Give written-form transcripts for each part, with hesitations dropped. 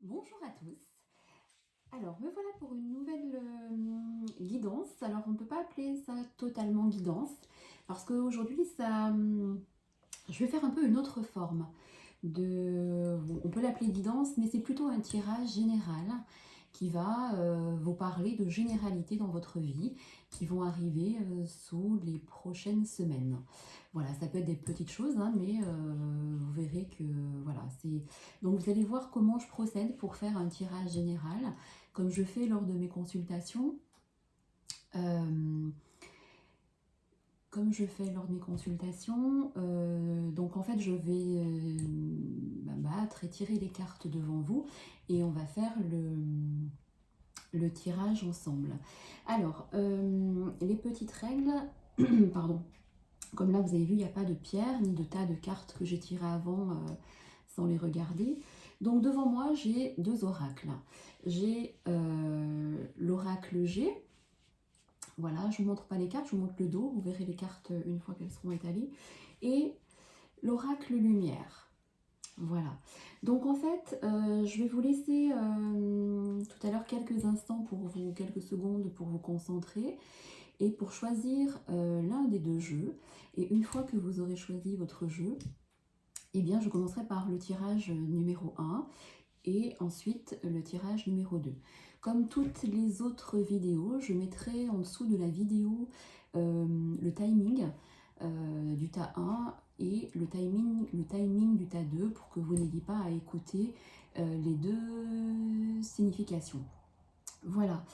Bonjour à tous. Alors, me voilà pour une nouvelle guidance. Alors, on ne peut pas appeler ça totalement guidance parce qu'aujourd'hui, je vais faire un peu une autre forme. On peut l'appeler guidance, mais c'est plutôt un tirage général qui va vous parler de généralités dans votre vie qui vont arriver sous les prochaines semaines. Voilà, ça peut être des petites choses, hein, mais vous verrez que voilà, c'est. Donc vous allez voir comment je procède pour faire un tirage général, comme je fais lors de mes consultations. Euh, Comme je fais lors de mes consultations, donc en fait je vais battre et tirer les cartes devant vous et on va faire le tirage ensemble. Alors, les petites règles, pardon, comme là vous avez vu, il n'y a pas de pierre ni de tas de cartes que j'ai tirées avant sans les regarder. Donc devant moi j'ai deux oracles. J'ai l'oracle G. Voilà, je ne vous montre pas les cartes, je vous montre le dos, vous verrez les cartes une fois qu'elles seront étalées. Et l'oracle lumière. Voilà. Donc en fait, je vais vous laisser tout à l'heure quelques instants pour vous, quelques secondes pour vous concentrer et pour choisir l'un des deux jeux. Et une fois que vous aurez choisi votre jeu, eh bien je commencerai par le tirage numéro 1 et ensuite le tirage numéro 2. Comme toutes les autres vidéos, je mettrai en dessous de la vidéo le timing du tas 1 et le timing du tas 2 pour que vous n'ayez pas à écouter les deux significations. Voilà.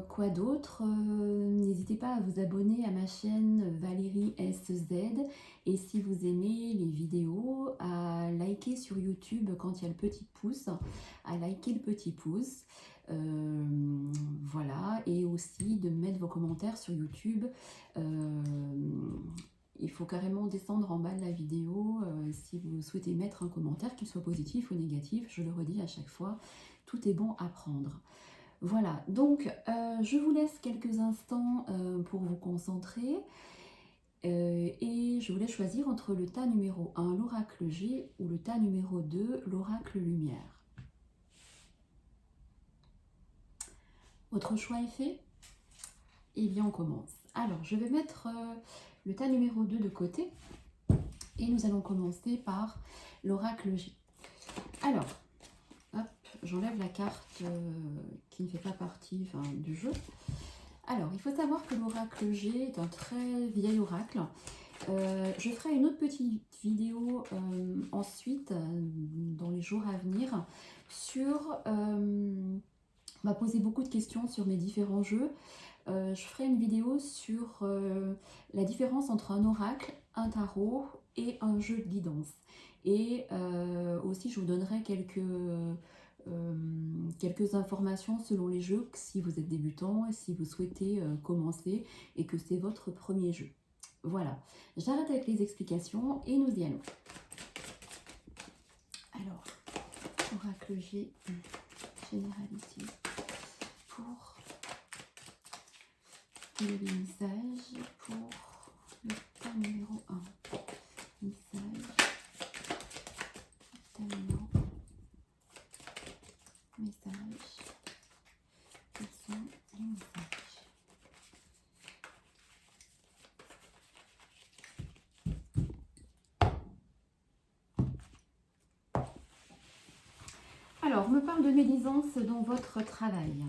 Quoi d'autre? N'hésitez pas à vous abonner à ma chaîne Valérie SZ et si vous aimez les vidéos, à liker sur YouTube quand il y a le petit pouce, à liker le petit pouce. Voilà, et aussi de mettre vos commentaires sur YouTube. Il faut carrément descendre en bas de la vidéo si vous souhaitez mettre un commentaire, qu'il soit positif ou négatif. Je le redis à chaque fois, tout est bon à prendre. Voilà, donc je vous laisse quelques instants pour vous concentrer et je vous laisse choisir entre le tas numéro 1, l'oracle G, ou le tas numéro 2, l'oracle lumière. Votre choix est fait? Eh bien, on commence. Alors, je vais mettre le tas numéro 2 de côté et nous allons commencer par l'oracle G. Alors, hop, j'enlève la carte qui ne fait pas partie du jeu. Alors, il faut savoir que l'oracle G est un très vieil oracle. Je ferai une autre petite vidéo ensuite, dans les jours à venir, sur... on m'a posé beaucoup de questions sur mes différents jeux. Je ferai une vidéo sur la différence entre un oracle, un tarot et un jeu de guidance. Et aussi, je vous donnerai quelques informations selon les jeux, si vous êtes débutant, si vous souhaitez commencer et que c'est votre premier jeu. Voilà, j'arrête avec les explications et nous y allons. Alors, oracle G, généralité pour les messages pour le tas numéro 1. Message, tellement, message, quels sont les messages? Alors, on me parle de médisance dans votre travail.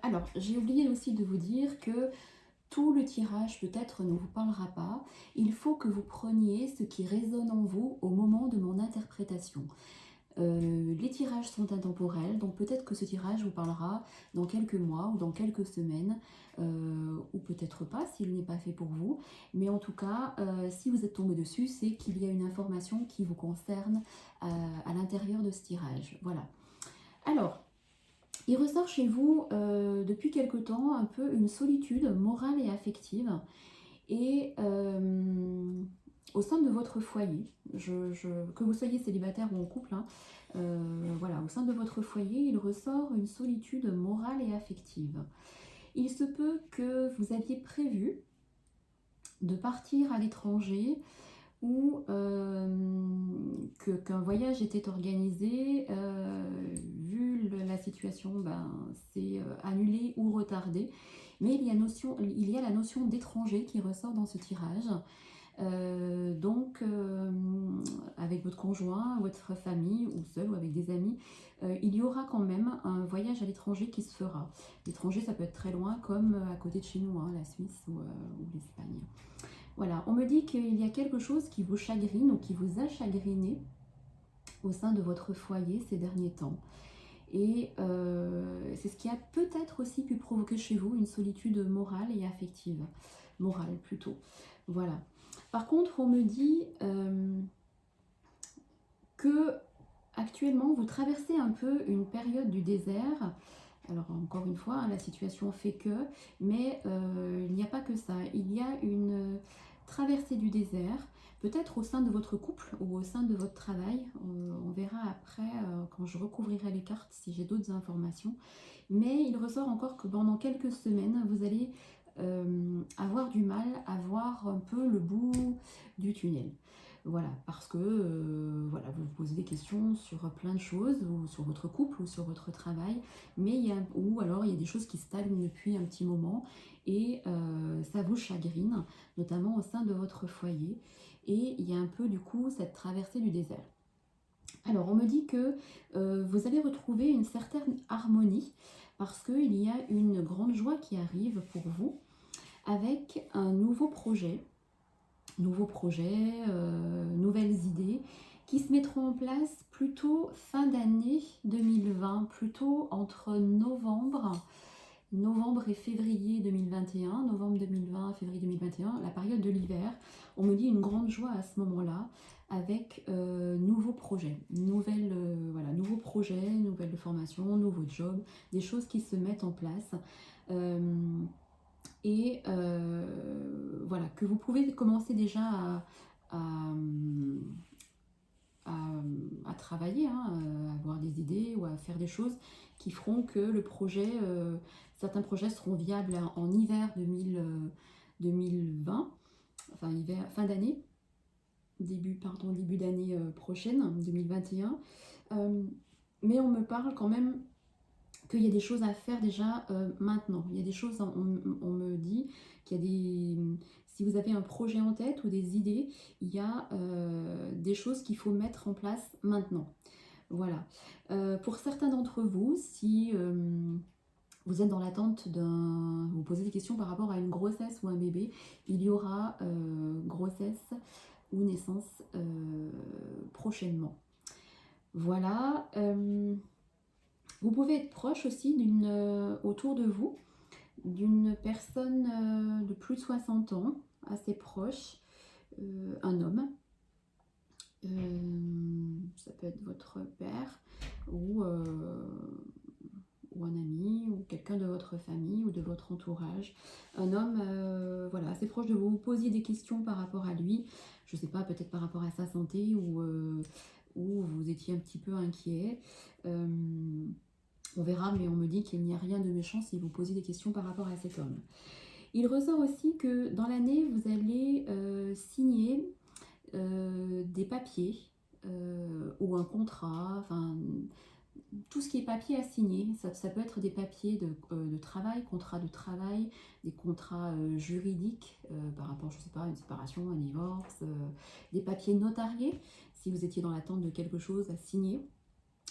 Alors, j'ai oublié aussi de vous dire que tout le tirage peut-être ne vous parlera pas. Il faut que vous preniez ce qui résonne en vous au moment de mon interprétation. Les tirages sont intemporels, donc peut-être que ce tirage vous parlera dans quelques mois ou dans quelques semaines, ou peut-être pas s'il n'est pas fait pour vous. Mais en tout cas, si vous êtes tombé dessus, c'est qu'il y a une information qui vous concerne à l'intérieur de ce tirage. Voilà. Alors, il ressort chez vous depuis quelque temps un peu une solitude morale et affective. Et au sein de votre foyer, que vous soyez célibataire ou en couple, hein, voilà, au sein de votre foyer, il ressort une solitude morale et affective. Il se peut que vous aviez prévu de partir à l'étranger ou qu'un voyage était organisé, vu la situation, ben, c'est annulé ou retardé. Mais il y a la notion d'étranger qui ressort dans ce tirage. Donc, avec votre conjoint, votre famille, ou seul, ou avec des amis, il y aura quand même un voyage à l'étranger qui se fera. L'étranger, ça peut être très loin, comme à côté de chez nous, hein, la Suisse ou l'Espagne. Voilà, on me dit qu'il y a quelque chose qui vous chagrine ou qui vous a chagriné au sein de votre foyer ces derniers temps. Et c'est ce qui a peut-être aussi pu provoquer chez vous une solitude morale et affective. Morale plutôt. Voilà. Par contre, on me dit que actuellement vous traversez un peu une période du désert. Alors encore une fois, hein, la situation fait que, mais il n'y a pas que ça. Il y a une traversée du désert, peut-être au sein de votre couple ou au sein de votre travail. On verra après quand je recouvrirai les cartes si j'ai d'autres informations. Mais il ressort encore que pendant quelques semaines, vous allez avoir du mal à voir un peu le bout du tunnel. Voilà, parce que voilà, vous vous posez des questions sur plein de choses, ou sur votre couple, ou sur votre travail, ou alors il y a des choses qui stagnent depuis un petit moment, et ça vous chagrine, notamment au sein de votre foyer, et il y a un peu du coup cette traversée du désert. Alors on me dit que vous allez retrouver une certaine harmonie, parce qu'il y a une grande joie qui arrive pour vous, avec un nouveaux projets, nouvelles idées qui se mettront en place plutôt fin d'année 2020, plutôt entre novembre et février 2021, novembre 2020, février 2021, la période de l'hiver. On me dit une grande joie à ce moment-là, avec nouveaux projets, nouveaux projets, nouvelles formations, nouveaux jobs, des choses qui se mettent en place. Et voilà, que vous pouvez commencer déjà à travailler, hein, à avoir des idées ou à faire des choses qui feront que le projet, certains projets seront viables en hiver 2020, enfin fin d'année, début d'année prochaine, 2021. Mais on me parle quand même qu'il y a des choses à faire déjà maintenant. Il y a des choses, on me dit qu'il y a si vous avez un projet en tête ou des idées, il y a des choses qu'il faut mettre en place maintenant. Voilà. Pour certains d'entre vous, si vous êtes dans l'attente vous posez des questions par rapport à une grossesse ou un bébé, il y aura grossesse ou naissance prochainement. Voilà. Vous pouvez être proche aussi autour de vous, d'une personne de plus de 60 ans, assez proche, un homme. Ça peut être votre père ou un ami ou quelqu'un de votre famille ou de votre entourage. Un homme voilà, assez proche de vous. Vous posiez des questions par rapport à lui, je ne sais pas, peut-être par rapport à sa santé ou vous étiez un petit peu inquiet. On verra, mais on me dit qu'il n'y a rien de méchant si vous posez des questions par rapport à cet homme. Il ressort aussi que dans l'année, vous allez signer des papiers ou un contrat, enfin tout ce qui est papier à signer. Ça peut être des papiers de travail, contrats de travail, des contrats juridiques par rapport, je ne sais pas, à une séparation, un divorce, des papiers notariés, si vous étiez dans l'attente de quelque chose à signer.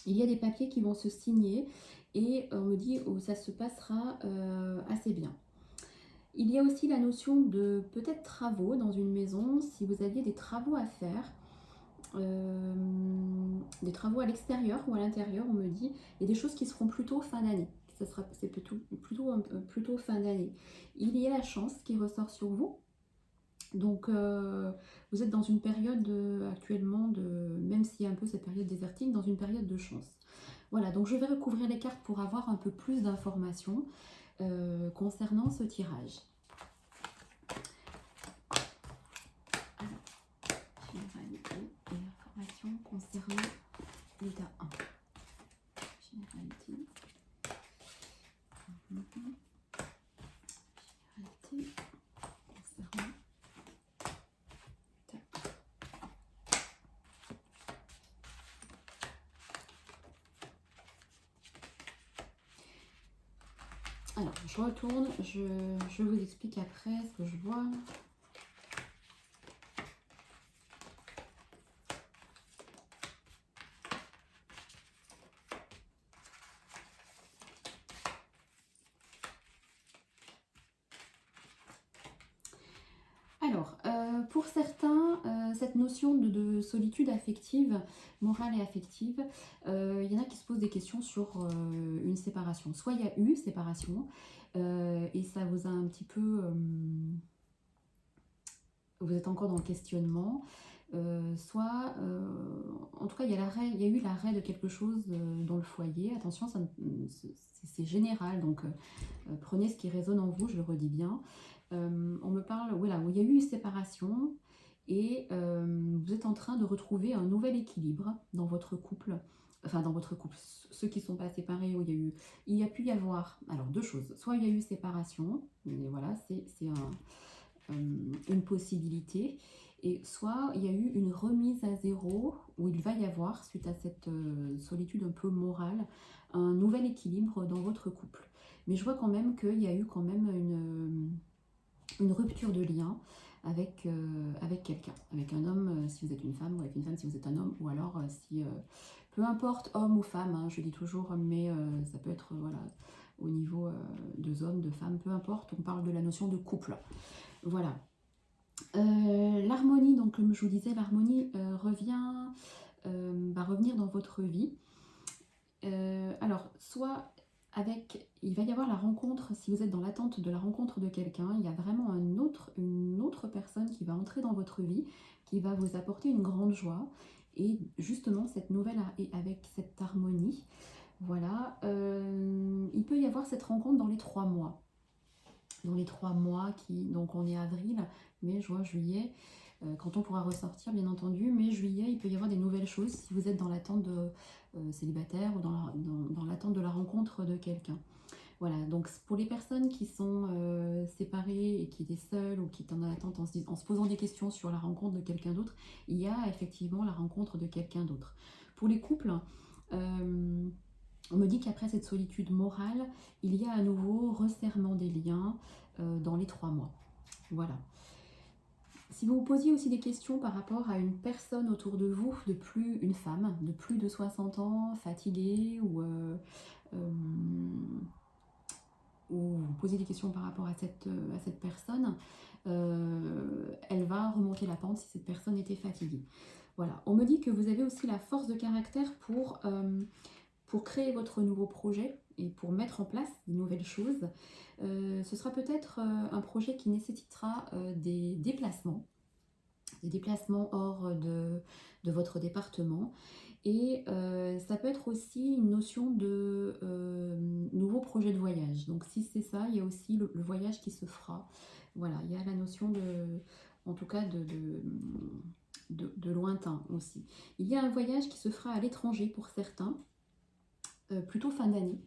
Il y a des papiers qui vont se signer et on me dit où ça se passera assez bien. Il y a aussi la notion de peut-être travaux dans une maison, si vous aviez des travaux à faire, des travaux à l'extérieur ou à l'intérieur, on me dit, et des choses qui seront plutôt fin d'année. C'est plutôt fin d'année. Il y a la chance qui ressort sur vous. Donc, vous êtes dans une période actuellement, même s'il y a un peu cette période désertique, dans une période de chance. Voilà, donc je vais recouvrir les cartes pour avoir un peu plus d'informations concernant ce tirage. Alors, généralité et information concernant l'état 1. Généralité. Généralité concernant l'état 1. Alors, je retourne, je vous explique après ce que je vois. Alors, pour certains, cette notion de solitude affective, morale et affective, il y en a qui se posent des questions sur une séparation. Soit il y a eu séparation, et ça vous a un petit peu... vous êtes encore dans le questionnement, soit, en tout cas, il y a eu l'arrêt de quelque chose dans le foyer. Attention, c'est général, donc prenez ce qui résonne en vous, je le redis bien. On me parle, voilà, où il y a eu une séparation et vous êtes en train de retrouver un nouvel équilibre dans votre couple. Enfin, dans votre couple, ceux qui ne sont pas séparés, où il y a pu y avoir, alors deux choses, soit il y a eu séparation, mais voilà, c'est une possibilité, et soit il y a eu une remise à zéro, où il va y avoir, suite à cette solitude un peu morale, un nouvel équilibre dans votre couple. Mais je vois quand même qu'il y a eu quand même une rupture de lien avec quelqu'un, avec un homme si vous êtes une femme, ou avec une femme si vous êtes un homme, ou alors si, peu importe homme ou femme, hein, je dis toujours, mais ça peut être voilà, au niveau de hommes, de femmes, peu importe, on parle de la notion de couple. Voilà. L'harmonie, donc comme je vous disais, l'harmonie va revenir dans votre vie. Alors, soit il va y avoir la rencontre, si vous êtes dans l'attente de la rencontre de quelqu'un, il y a vraiment une autre personne qui va entrer dans votre vie, qui va vous apporter une grande joie, et justement cette nouvelle, et avec cette harmonie, voilà, il peut y avoir cette rencontre dans les 3 mois. Dans les 3 mois, donc on est avril, mai, juin, juillet, quand on pourra ressortir bien entendu, mais juillet, il peut y avoir des nouvelles choses si vous êtes dans l'attente de célibataire, ou dans l'attente de la rencontre de quelqu'un. Voilà, donc pour les personnes qui sont séparées et qui étaient seules, ou qui sont dans l'attente en se posant des questions sur la rencontre de quelqu'un d'autre, il y a effectivement la rencontre de quelqu'un d'autre. Pour les couples, on me dit qu'après cette solitude morale, il y a à nouveau resserrement des liens dans les 3 mois. Voilà. Si vous vous posiez aussi des questions par rapport à une personne autour de vous, une femme de plus de 60 ans, fatiguée, ou vous posez des questions par rapport à cette personne, elle va remonter la pente si cette personne était fatiguée. Voilà. On me dit que vous avez aussi la force de caractère pour créer votre nouveau projet et pour mettre en place de nouvelles choses. Ce sera peut-être un projet qui nécessitera des déplacements hors de votre département. Et ça peut être aussi une notion de nouveau projet de voyage. Donc si c'est ça, il y a aussi le voyage qui se fera. Voilà, il y a la notion en tout cas de lointain aussi. Il y a un voyage qui se fera à l'étranger pour certains, plutôt fin d'année.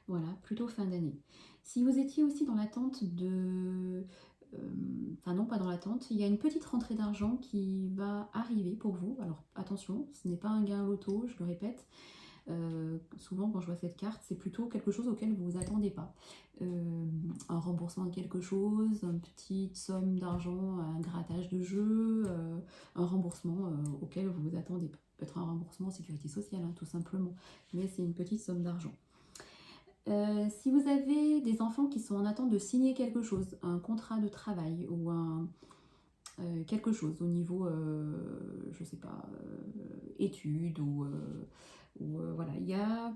Voilà, plutôt fin d'année. Si vous étiez aussi dans l'attente enfin non, pas dans l'attente, il y a une petite rentrée d'argent qui va arriver pour vous. Alors attention, ce n'est pas un gain loto, je le répète. Souvent quand je vois cette carte, c'est plutôt quelque chose auquel vous ne vous attendez pas. Un remboursement de quelque chose, une petite somme d'argent, un grattage de jeu, un remboursement auquel vous ne vous attendez pas. Peut-être un remboursement en sécurité sociale, hein, tout simplement, mais c'est une petite somme d'argent. Si vous avez des enfants qui sont en attente de signer quelque chose, un contrat de travail ou quelque chose au niveau, je sais pas, études voilà, il y a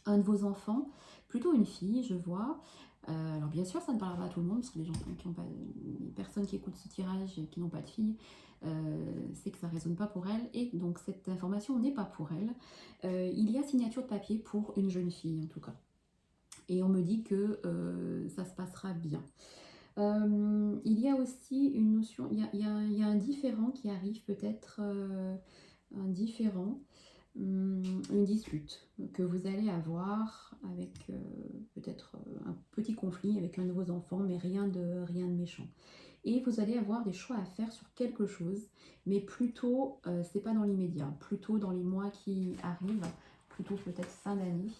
un de vos enfants, plutôt une fille, je vois. Alors bien sûr, ça ne parlera pas à tout le monde, parce que les gens qui ont pas, les personnes qui écoutent ce tirage et qui n'ont pas de fille, c'est que ça ne résonne pas pour elles, et donc cette information n'est pas pour elle. Il y a signature de papier pour une jeune fille, en tout cas. Et on me dit que ça se passera bien. Il y a aussi une notion, il y a un différend qui arrive peut-être, un différend, une dispute que vous allez avoir avec peut-être un petit conflit avec un de vos enfants, mais rien de méchant. Et vous allez avoir des choix à faire sur quelque chose, mais plutôt, c'est pas dans l'immédiat, plutôt dans les mois qui arrivent, plutôt peut-être fin d'année.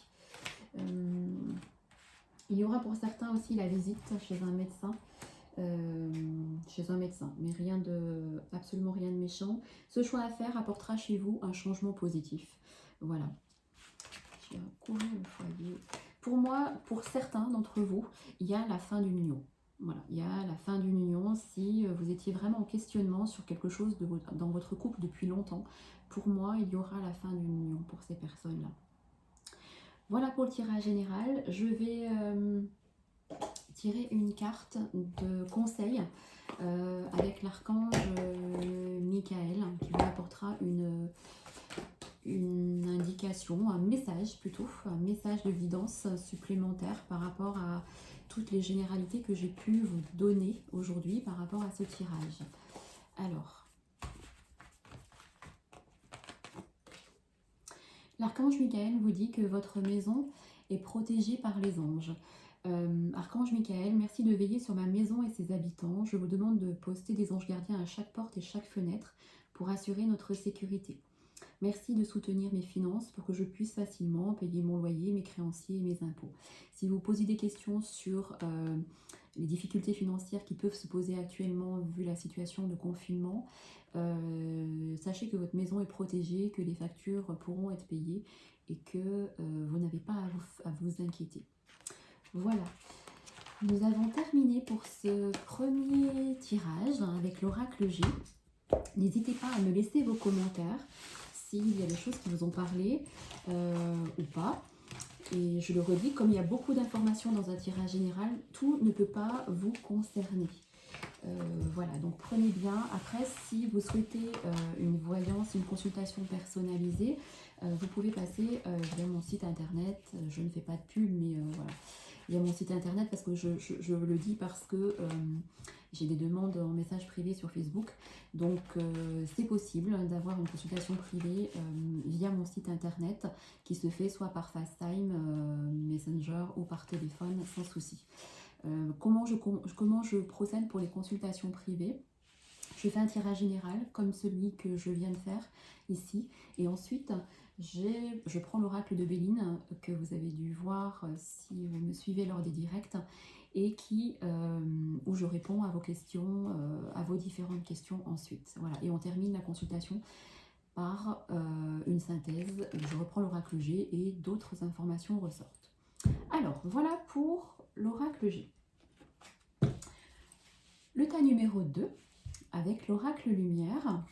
Il y aura pour certains aussi la visite chez un médecin. Mais absolument rien de méchant. Ce choix à faire apportera chez vous un changement positif. Voilà. Je vais couvrir le foyer. Pour moi, pour certains d'entre vous, il y a la fin d'une union. Voilà, il y a la fin d'une union. Si vous étiez vraiment en questionnement sur quelque chose dans votre couple depuis longtemps, pour moi, il y aura la fin d'une union pour ces personnes-là. Voilà pour le tirage général. Je vais tirer une carte de conseil avec l'archange Michael qui vous apportera une indication, un message de guidance supplémentaire par rapport à toutes les généralités que j'ai pu vous donner aujourd'hui par rapport à ce tirage. Alors, l'archange Michael vous dit que votre maison est protégée par les anges. Archange Michael, merci de veiller sur ma maison et ses habitants. Je vous demande de poster des anges gardiens à chaque porte et chaque fenêtre pour assurer notre sécurité. Merci de soutenir mes finances pour que je puisse facilement payer mon loyer, mes créanciers et mes impôts. Si vous posez des questions sur les difficultés financières qui peuvent se poser actuellement vu la situation de confinement, sachez que votre maison est protégée, que les factures pourront être payées et que vous n'avez pas à vous inquiéter. Voilà, nous avons terminé pour ce premier tirage avec l'oracle G. N'hésitez pas à me laisser vos commentaires s'il y a des choses qui vous ont parlé ou pas. Et je le redis, comme il y a beaucoup d'informations dans un tirage général, tout ne peut pas vous concerner. Voilà, donc prenez bien. Après, si vous souhaitez une voyance, une consultation personnalisée, vous pouvez passer via mon site internet. Je ne fais pas de pub, mais voilà. Il y a mon site internet parce que je le dis parce que j'ai des demandes en message privé sur Facebook. Donc c'est possible d'avoir une consultation privée via mon site internet qui se fait soit par FaceTime, Messenger ou par téléphone sans souci. Comment je procède pour les consultations privées? Je fais un tirage général comme celui que je viens de faire ici et ensuite je prends l'oracle de Béline que vous avez dû voir si vous me suivez lors des directs et où je réponds à vos questions, à vos différentes questions ensuite. Voilà, et on termine la consultation par une synthèse. Je reprends l'oracle G et d'autres informations ressortent. Alors, voilà pour l'oracle G. Le tas numéro 2 avec l'oracle lumière.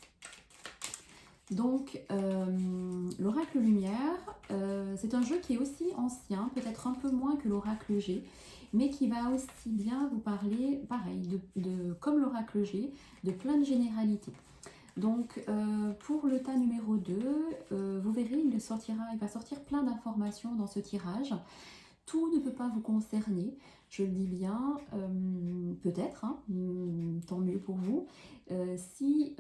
Donc, l'oracle lumière, c'est un jeu qui est aussi ancien, peut-être un peu moins que l'oracle G, mais qui va aussi bien vous parler, pareil, comme l'oracle G, de plein de généralités. Donc, pour le tas numéro 2, vous verrez, il va sortir plein d'informations dans ce tirage. Tout ne peut pas vous concerner, je le dis bien, peut-être, hein, tant mieux pour vous. Si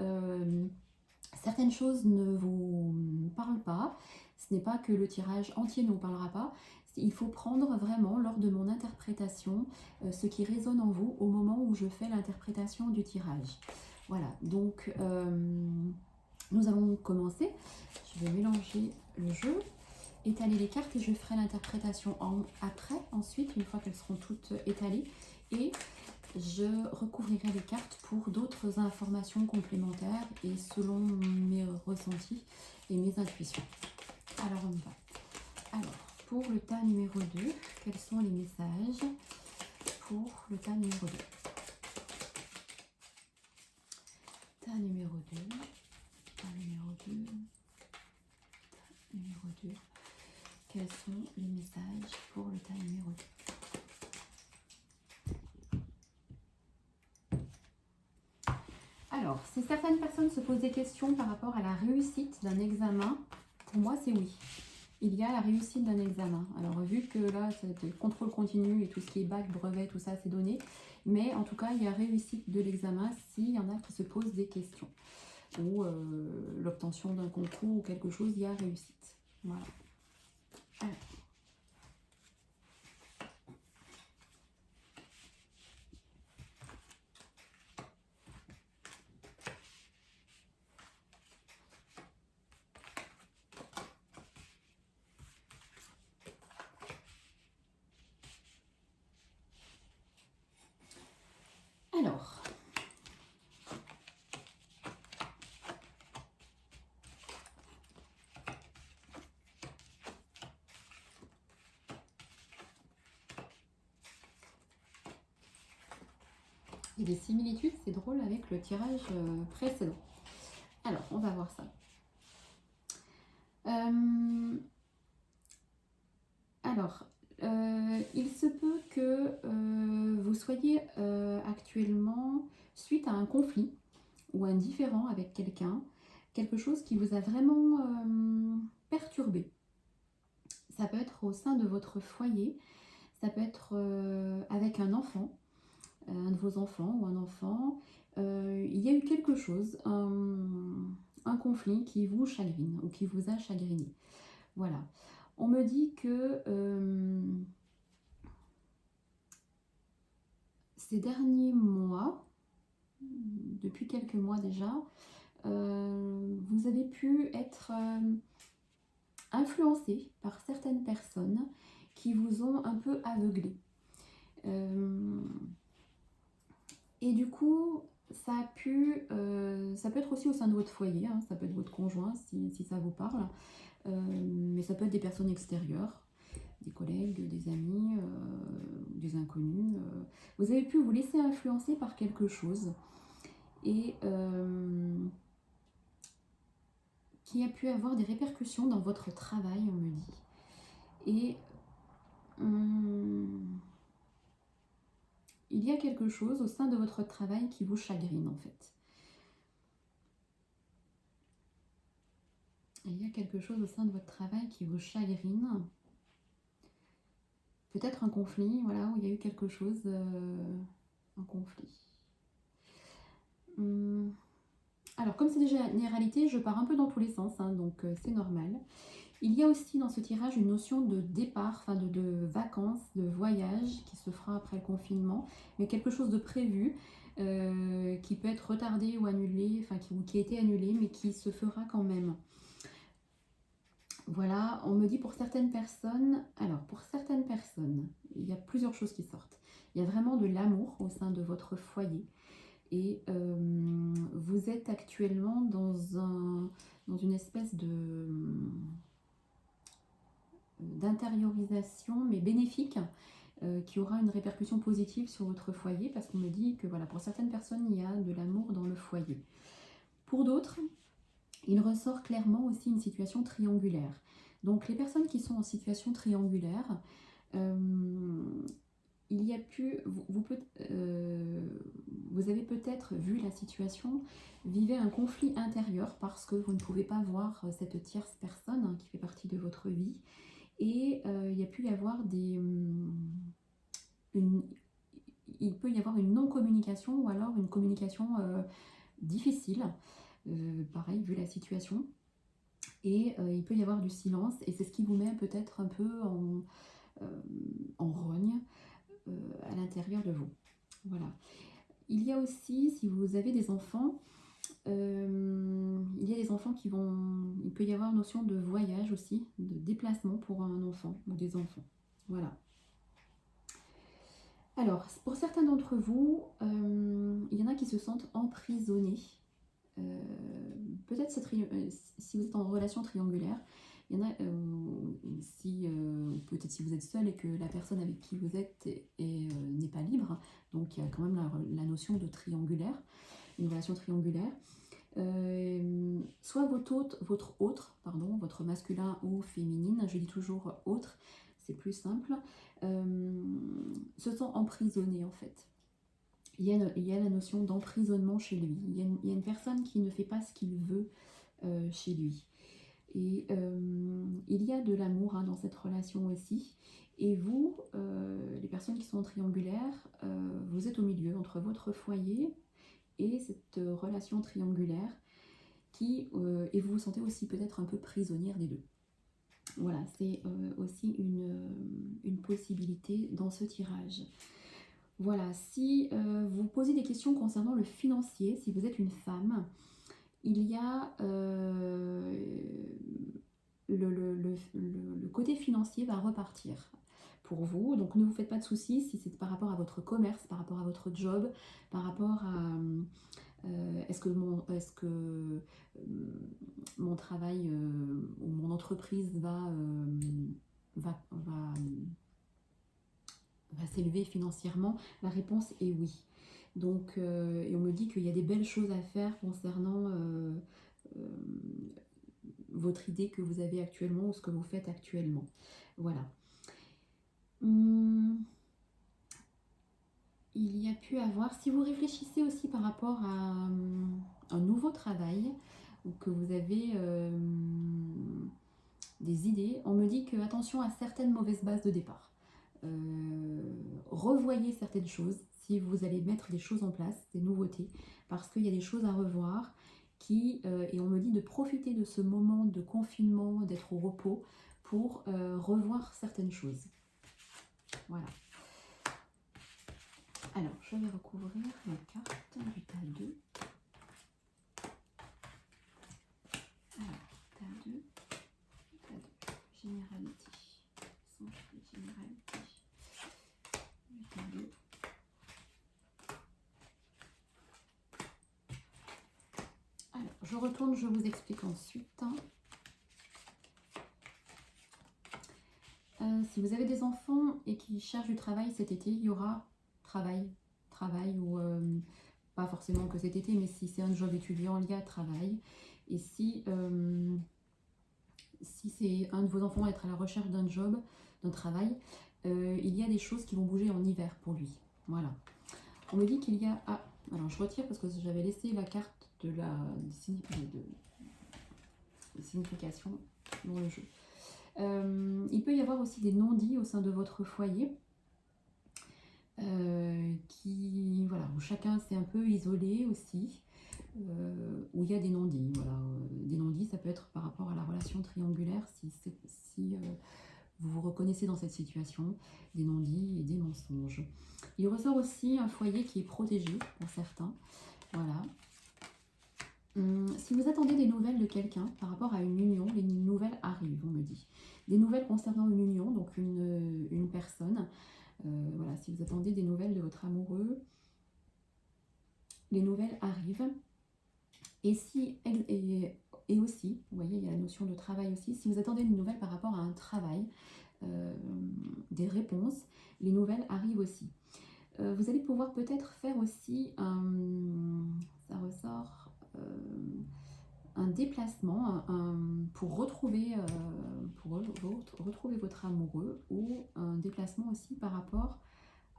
certaines choses ne vous parlent pas, ce n'est pas que le tirage entier ne vous parlera pas, il faut prendre vraiment lors de mon interprétation ce qui résonne en vous au moment où je fais l'interprétation du tirage. Voilà, donc nous allons commencer. Je vais mélanger le jeu, étaler les cartes et je ferai l'interprétation ensuite, une fois qu'elles seront toutes étalées. Et je recouvrirai les cartes pour d'autres informations complémentaires et selon mes ressentis et mes intuitions. Alors on y va. Alors, pour le tas numéro 2, quels sont les messages pour le tas numéro 2? Tas numéro 2, tas numéro 2, tas numéro 2. Quels sont les messages pour le tas numéro 2? Alors, si certaines personnes se posent des questions par rapport à la réussite d'un examen, pour moi c'est oui. Il y a la réussite d'un examen. Alors vu que là, c'est le contrôle continu et tout ce qui est bac, brevet, tout ça, c'est donné. Mais en tout cas, il y a réussite de l'examen s'il y en a qui se posent des questions. Ou l'obtention d'un concours ou quelque chose, il y a réussite. Voilà. Alors. Alors, il y a des similitudes, c'est drôle, avec le tirage précédent. Alors, on va voir ça. Il se peut que vous soyez actuellement suite à un conflit ou un différend avec quelqu'un, quelque chose qui vous a vraiment perturbé. Ça peut être au sein de votre foyer, ça peut être avec un enfant, un de vos enfants ou un enfant. Il y a eu quelque chose, un conflit qui vous chagrine ou qui vous a chagriné. Voilà. On me dit que ces derniers mois, depuis quelques mois déjà, vous avez pu être influencé par certaines personnes qui vous ont un peu aveuglé. Et du coup, ça peut être aussi au sein de votre foyer, hein, ça peut être votre conjoint si ça vous parle, mais ça peut être des personnes extérieures, des collègues, des amis, des inconnus. Vous avez pu vous laisser influencer par quelque chose et qui a pu avoir des répercussions dans votre travail, on me dit. Et il y a quelque chose au sein de votre travail qui vous chagrine en fait. Il y a quelque chose au sein de votre travail qui vous chagrine. Peut-être un conflit, voilà, où il y a eu quelque chose, un conflit. Alors, comme c'est des généralités, je pars un peu dans tous les sens, hein, donc c'est normal. Il y a aussi dans ce tirage une notion de départ, enfin de vacances, de voyage qui se fera après le confinement, mais quelque chose de prévu qui peut être retardé ou annulé, enfin qui a été annulé, mais qui se fera quand même. Voilà, on me dit pour certaines personnes, alors pour certaines personnes, il y a plusieurs choses qui sortent. Il y a vraiment de l'amour au sein de votre foyer et vous êtes actuellement dans une espèce d'intériorisation, mais bénéfique, qui aura une répercussion positive sur votre foyer, parce qu'on me dit que voilà, pour certaines personnes, il y a de l'amour dans le foyer. Pour d'autres, il ressort clairement aussi une situation triangulaire. Donc les personnes qui sont en situation triangulaire, il y a pu, vous avez peut-être vu la situation, vivez un conflit intérieur parce que vous ne pouvez pas voir cette tierce personne qui fait partie de votre vie. Et il y a pu y avoir il peut y avoir une non-communication ou alors une communication difficile, pareil, vu la situation. Et il peut y avoir du silence et c'est ce qui vous met peut-être un peu en rogne à l'intérieur de vous. Voilà. Il y a aussi, si vous avez des enfants, il y a des enfants qui vont... Il peut y avoir une notion de voyage aussi, de déplacement pour un enfant ou des enfants. Voilà. Alors, pour certains d'entre vous, il y en a qui se sentent emprisonnés. Peut-être si vous êtes en relation triangulaire, Il y en a, si, peut-être si vous êtes seul et que la personne avec qui vous êtes n'est pas libre, donc il y a quand même la notion de triangulaire, une relation triangulaire. Soit votre autre, pardon, votre masculin ou féminine, je dis toujours autre, c'est plus simple, se sent emprisonné en fait. Il y a la notion d'emprisonnement chez lui. Il y a une personne qui ne fait pas ce qu'il veut chez lui. Et il y a de l'amour dans cette relation aussi. Et vous, les personnes qui sont triangulaires, vous êtes au milieu entre votre foyer et cette relation triangulaire et vous vous sentez aussi peut-être un peu prisonnière des deux. Voilà, c'est aussi une possibilité dans ce tirage. Voilà, si vous posez des questions concernant le financier, si vous êtes une femme, il y a le côté financier va repartir pour vous. Donc ne vous faites pas de soucis si c'est par rapport à votre commerce, par rapport à votre job, par rapport à est-ce que mon travail ou mon entreprise va s'élever financièrement. La réponse est oui. Donc, et on me dit qu'il y a des belles choses à faire concernant votre idée que vous avez actuellement ou ce que vous faites actuellement. Voilà. Il y a pu avoir, si vous réfléchissez aussi par rapport à un nouveau travail ou que vous avez des idées, on me dit que attention à certaines mauvaises bases de départ. Revoyez certaines choses si vous allez mettre des choses en place, des nouveautés, parce qu'il y a des choses à revoir et on me dit de profiter de ce moment de confinement, d'être au repos pour revoir certaines choses. Voilà. Alors, je vais recouvrir la carte du tas 2. Alors, tas 2, généralité, centre de généralité, du tas 2. Alors, je retourne, je vous explique ensuite. Si vous avez des enfants et qui cherchent du travail cet été, il y aura travail ou pas forcément que cet été, mais si c'est un job étudiant, il y a travail. Et si c'est un de vos enfants être à la recherche d'un job, d'un travail, il y a des choses qui vont bouger en hiver pour lui. Voilà. On me dit qu'il y a... Ah, alors je retire parce que j'avais laissé la carte de signification dans le jeu. Il peut y avoir aussi des non-dits au sein de votre foyer. Voilà, où chacun s'est un peu isolé aussi, où il y a des non-dits. Voilà. Des non-dits, ça peut être par rapport à la relation triangulaire, si vous vous reconnaissez dans cette situation, des non-dits et des mensonges. Il ressort aussi un foyer qui est protégé pour certains. Voilà. Si vous attendez des nouvelles de quelqu'un par rapport à une union, les nouvelles arrivent, on me dit. Des nouvelles concernant une union, donc une personne. Voilà, si vous attendez des nouvelles de votre amoureux, les nouvelles arrivent. Et aussi, vous voyez, il y a la notion de travail aussi. Si vous attendez une nouvelle par rapport à un travail, des réponses, les nouvelles arrivent aussi. Vous allez pouvoir peut-être faire aussi ça ressort, un déplacement pour retrouver votre amoureux, ou un déplacement aussi par rapport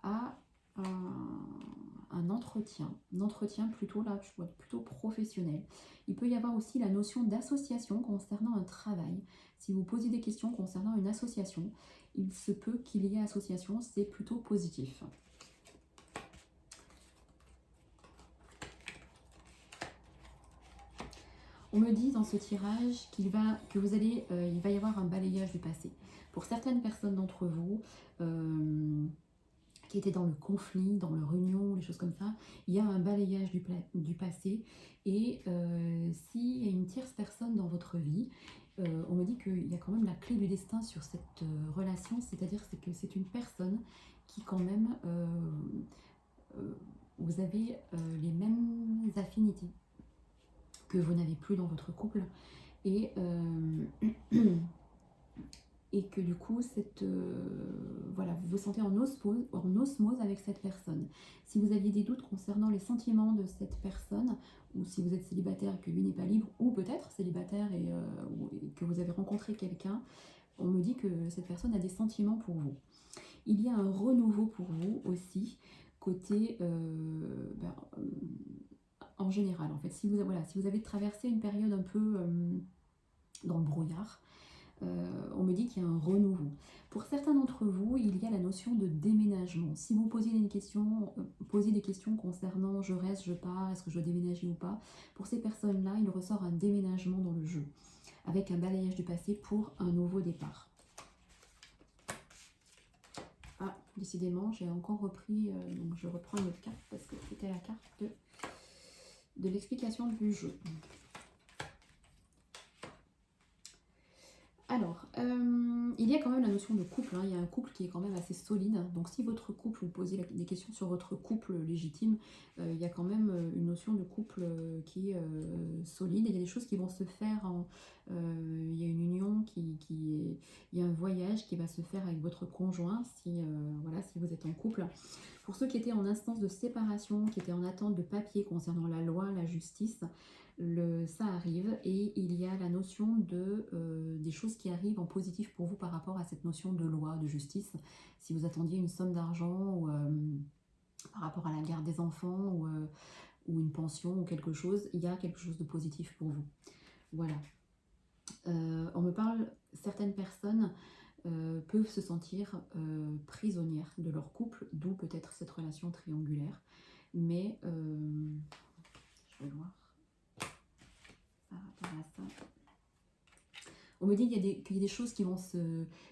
à un entretien plutôt là, je vois plutôt professionnel. Il peut y avoir aussi la notion d'association concernant un travail. Si vous posez des questions concernant une association, il se peut qu'il y ait association, c'est plutôt positif. On me dit dans ce tirage il va y avoir un balayage du passé. Pour certaines personnes d'entre vous qui étaient dans le conflit, dans leur union, les choses comme ça, il y a un balayage du passé. Et s'il y a une tierce personne dans votre vie, on me dit qu'il y a quand même la clé du destin sur cette relation, c'est-à-dire que c'est une personne qui quand même, vous avez les mêmes affinités que vous n'avez plus dans votre couple. Et et que du coup, voilà, vous vous sentez en osmose avec cette personne. Si vous aviez des doutes concernant les sentiments de cette personne, ou si vous êtes célibataire et que lui n'est pas libre, ou peut-être célibataire et que vous avez rencontré quelqu'un, on me dit que cette personne a des sentiments pour vous. Il y a un renouveau pour vous aussi, côté en général. En fait, si vous avez traversé une période un peu dans le brouillard, on me dit qu'il y a un renouveau. Pour certains d'entre vous, il y a la notion de déménagement. Si vous posez des questions concernant je reste, je pars, est-ce que je dois déménager ou pas, pour ces personnes-là, il ressort un déménagement dans le jeu, avec un balayage du passé pour un nouveau départ. Ah, décidément, j'ai encore repris, donc je reprends une autre carte parce que c'était la carte de l'explication du jeu. Alors, il y a quand même la notion de couple, hein. Il y a un couple qui est quand même assez solide. Donc si votre couple, vous posez des questions sur votre couple légitime, il y a quand même une notion de couple qui est solide. Il y a des choses qui vont se faire, il y a une union il y a un voyage qui va se faire avec votre conjoint voilà, si vous êtes en couple. Pour ceux qui étaient en instance de séparation, qui étaient en attente de papier concernant la loi, la justice, ça arrive et il y a la notion des choses qui arrivent en positif pour vous par rapport à cette notion de loi, de justice. Si vous attendiez une somme d'argent ou par rapport à la garde des enfants ou une pension ou quelque chose, il y a quelque chose de positif pour vous. Voilà. On me parle, certaines personnes peuvent se sentir prisonnières de leur couple, d'où peut-être cette relation triangulaire. Mais je vais voir. Par rapport à ça. On me dit qu'il y a des choses qui vont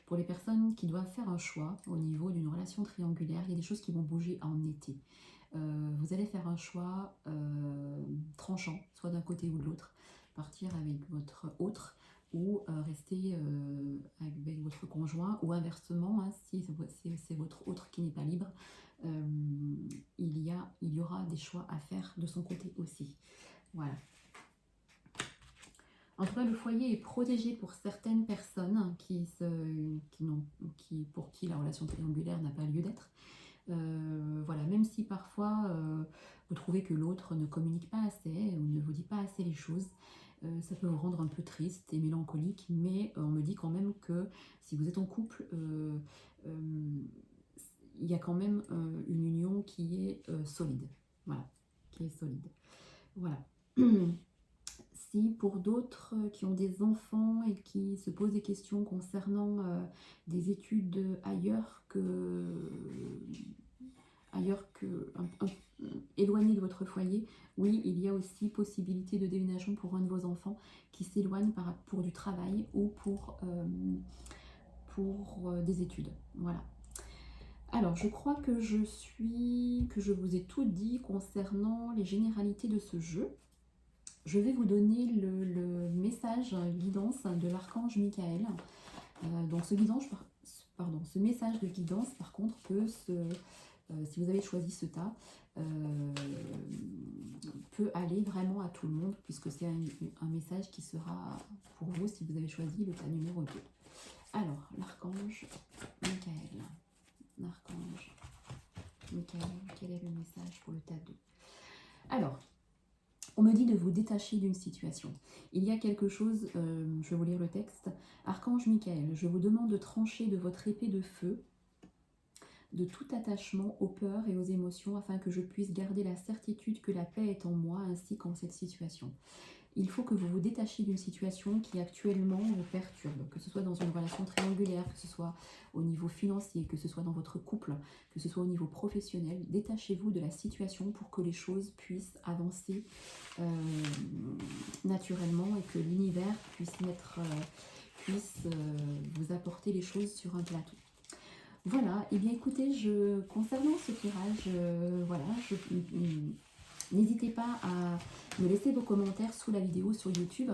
pour les personnes qui doivent faire un choix au niveau d'une relation triangulaire, il y a des choses qui vont bouger en été. Vous allez faire un choix tranchant, soit d'un côté ou de l'autre, partir avec votre autre ou rester avec votre conjoint, ou inversement, hein, si c'est votre autre qui n'est pas libre, il y aura des choix à faire de son côté aussi. Voilà. En tout cas, le foyer est protégé pour certaines personnes pour qui la relation triangulaire n'a pas lieu d'être. Voilà, même si parfois vous trouvez que l'autre ne communique pas assez ou ne vous dit pas assez les choses, ça peut vous rendre un peu triste et mélancolique, mais on me dit quand même que si vous êtes en couple, il y a quand même une union qui est solide. Voilà, qui est solide. Voilà. Si pour d'autres qui ont des enfants et qui se posent des questions concernant des études éloignées de votre foyer, oui, il y a aussi possibilité de déménagement pour un de vos enfants qui s'éloigne pour du travail ou pour des études. Voilà. Alors, je crois que je vous ai tout dit concernant les généralités de ce jeu. Je vais vous donner le message guidance de l'archange Michael. Donc ce message de guidance, par contre, si vous avez choisi ce tas, peut aller vraiment à tout le monde, puisque c'est un message qui sera pour vous si vous avez choisi le tas numéro 2. Alors, l'archange Michael. L'archange Michael, quel est le message pour le tas 2? Alors, on me dit de vous détacher d'une situation. Il y a quelque chose, je vais vous lire le texte. Archange Michael, je vous demande de trancher de votre épée de feu de tout attachement aux peurs et aux émotions afin que je puisse garder la certitude que la paix est en moi ainsi qu'en cette situation. Il faut que vous vous détachiez d'une situation qui actuellement vous perturbe, que ce soit dans une relation triangulaire, que ce soit au niveau financier, que ce soit dans votre couple, que ce soit au niveau professionnel. Détachez-vous de la situation pour que les choses puissent avancer naturellement et que l'univers puisse vous apporter les choses sur un plateau. Voilà, et bien écoutez, concernant ce tirage, voilà, n'hésitez pas à me laisser vos commentaires sous la vidéo sur YouTube.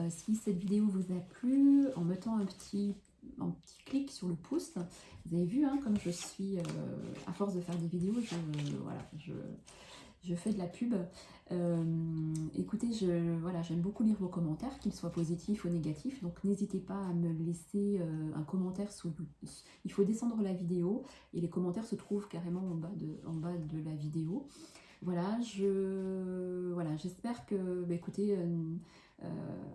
Si cette vidéo vous a plu, en mettant un petit clic sur le pouce. Vous avez vu, hein, comme je suis, à force de faire des vidéos, je fais de la pub. Écoutez, voilà, j'aime beaucoup lire vos commentaires, qu'ils soient positifs ou négatifs, donc n'hésitez pas à me laisser un commentaire sous... Il faut descendre la vidéo et les commentaires se trouvent carrément en bas de la vidéo. Voilà, voilà, j'espère que, bah, écoutez,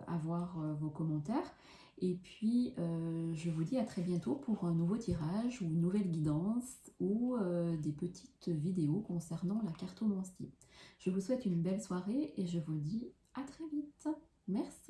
avoir vos commentaires. Et puis, je vous dis à très bientôt pour un nouveau tirage ou une nouvelle guidance ou des petites vidéos concernant la cartomancie. Je vous souhaite une belle soirée et je vous dis à très vite. Merci.